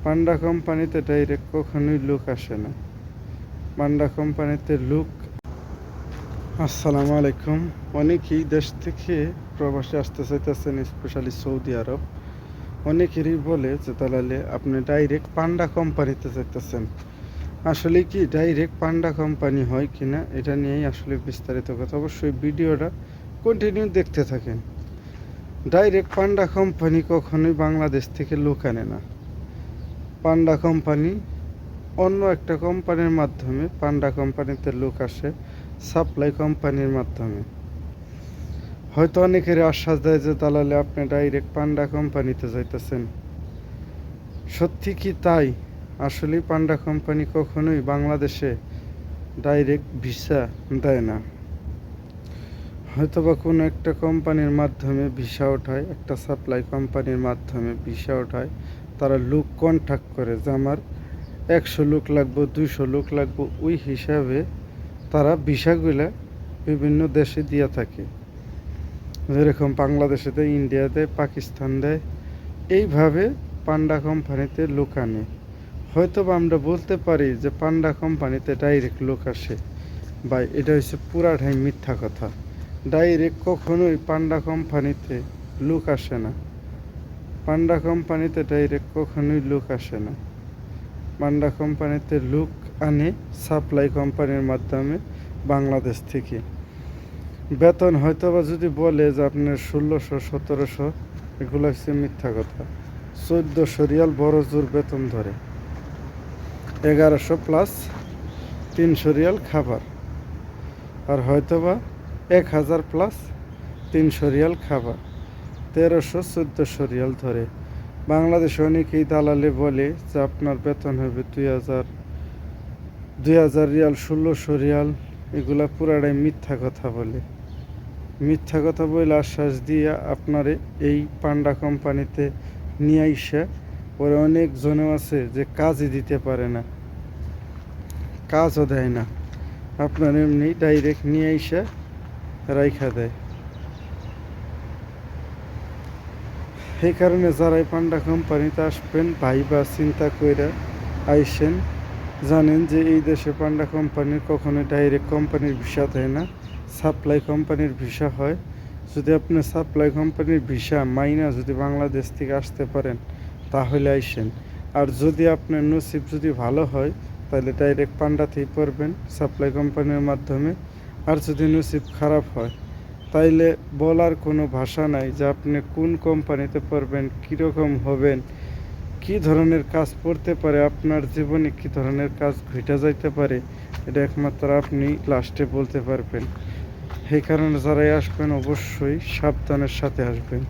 পান্ডা কোম্পানিতে ডাইরেক্ট কখনোই লোক আসে না। পান্ডা কোম্পানিতে লোক। আসসালামু আলাইকুম। অনেকেই দেশ থেকে প্রবাসে আসতে চাইতেছেন, স্পেশালি সৌদি আরব। অনেকেরই বলে যে দালালে আপনি ডাইরেক্ট পান্ডা কোম্পানিতে চাইতেছেন। আসলে কি ডাইরেক্ট পান্ডা কোম্পানি হয় কিনা এটা নিয়েই আসলে বিস্তারিত কথা। অবশ্যই ভিডিওটা কন্টিনিউ দেখতে থাকেন। ডাইরেক্ট পান্ডা কোম্পানি কখনোই বাংলাদেশ থেকে লোক আনে না। পান্ডা কোম্পানি অন্য একটা কোম্পানির মাধ্যমে পান্ডা কোম্পানিতে লোক আসে, সাপ্লাই কোম্পানির মাধ্যমে। হয়তো অনেকের আশ্বাস দেয় যে দালালে আপনি ডাইরেক্ট পান্ডা কোম্পানিতে যাইতেছেন। সত্যি কি তাই? আসলে পান্ডা কোম্পানি কখনোই বাংলাদেশে ডাইরেক্ট ভিসা দেয় না। হয়তোবা কোনো একটা কোম্পানির মাধ্যমে ভিসা ওঠায়, একটা সাপ্লাই কোম্পানির মাধ্যমে ভিসা ওঠায়। তারা লোক কন্ট্যাক্ট করে যে আমার 100 লোক লাগবে, 200 লোক লাগবে, ওই হিসাবে তারা ভিসাগুলা বিভিন্ন দেশে দিয়ে থাকে। যেরকম বাংলাদেশে দেয়, ইন্ডিয়া দেয়, পাকিস্তান দেয়। এইভাবে পান্ডা কোম্পানিতে লোক আনে। হয়তো বা আমরা বলতে পারি যে পান্ডা কোম্পানিতে ডাইরেক্ট লোক আসে, বা এটা হচ্ছে পুরাটাই মিথ্যা কথা। ডাইরেক্ট কখনোই পান্ডা কোম্পানিতে লোক আসে না। পান্ডা কোম্পানিতে ডাইরেক্ট কখনোই লোক আসে না। পান্ডা কোম্পানিতে লোক আনে সাপ্লাই কোম্পানির মাধ্যমে বাংলাদেশ থেকে। বেতন হয়তো বা যদি বলে যে আপনার 1600 1700, এগুলো হচ্ছে মিথ্যা কথা। 1400 রিয়াল বড় জোর বেতন ধরে, 1100 প্লাস 300 রিয়াল খাবার, আর হয়তোবা 1000 প্লাস 300 রিয়াল খাবার, 1300 1400 রিয়াল ধরে। বাংলাদেশে অনেকেই দালালে বলে যে আপনার বেতন হবে 2000 রিয়াল, 1600 রিয়াল। এগুলা পুরাটাই মিথ্যা কথা বলে। মিথ্যা কথা বলে আশ্বাস দিয়ে আপনারে এই পান্ডা কোম্পানিতে নিয়ে আইসা ওরা অনেক জনও আছে যে কাজই দিতে পারে না, কাজও দেয় না। আপনার এমনি ডাইরেক্ট নিয়ে আইসা রাইখা দেয়। এই কারণে যারাই পান্ডা কোম্পানিতে আসবেন, ভাইবা চিন্তা কইরা আইসেন। জানেন যে এই দেশে পান্ডা কোম্পানির কখনোই ডাইরেক্ট কোম্পানির ভিসা দেয় না, সাপ্লাই কোম্পানির ভিসা হয়। যদি আপনি সাপ্লাই কোম্পানির ভিসা মাইনা যদি বাংলাদেশ থেকে আসতে পারেন তাহলে আইসেন। আর যদি আপনার নসিব যদি ভালো হয় তাহলে ডাইরেক্ট পান্ডাতেই পড়বেন সাপ্লাই কোম্পানির মাধ্যমে। আর যদি নসিব খারাপ হয় তাইলে বলার কোনো ভাষা নাই যে আপনি কোন কোম্পানিতে পড়বেন, কীরকম হবেন, কি ধরনের কাজ পড়তে পারে, আপনার জীবনে কি ধরনের কাজ ঘটে যাইতে পারে, এটা একমাত্র আপনি লাস্টে বলতে পারবেন। এই কারণে যারাই আসবেন অবশ্যই সাবধানের সাথে আসবেন।